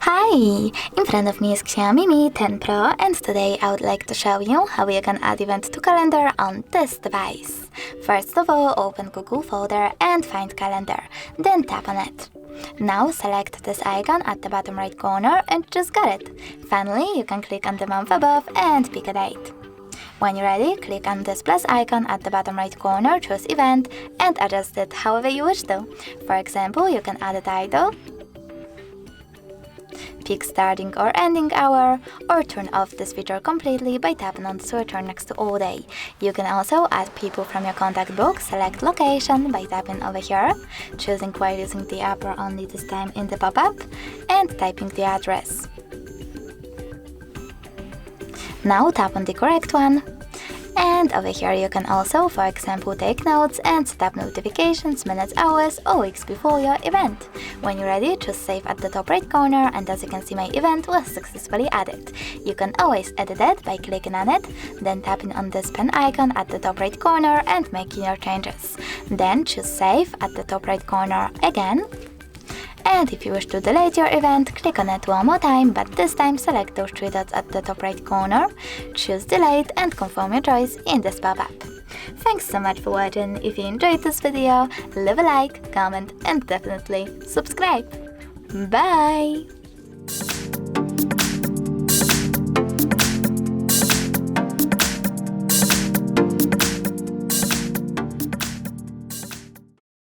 Hi! In front of me is Xiaomi Mi 10 Pro, and today I would like to show you how you can add event to calendar on this device. First of all, open Google folder and find calendar, then tap on it. Now select this icon at the bottom right corner and just got it. Finally, you can click on the month above and pick a date. When you're ready, click on this plus icon at the bottom right corner, choose event, and adjust it however you wish to. For example, you can add a title, pick starting or ending hour, or turn off this feature completely by tapping on the switcher next to all day. You can also add people from your contact book, select location by tapping over here, choosing while using the app or only this time in the pop-up, and typing the address. Now tap on the correct one. And over here you can also, for example, take notes and set up notifications minutes, hours, or weeks before your event. When you're ready, choose save at the top right corner, and as you can see, my event was successfully added. You can always edit it by clicking on it, then tapping on this pen icon at the top right corner and making your changes. Then choose save at the top right corner again. And if you wish to delete your event, click on it one more time, but this time select those three dots at the top right corner, choose delete, and confirm your choice in this pop-up. Thanks so much for watching. If you enjoyed this video, leave a like, comment, and definitely subscribe. Bye!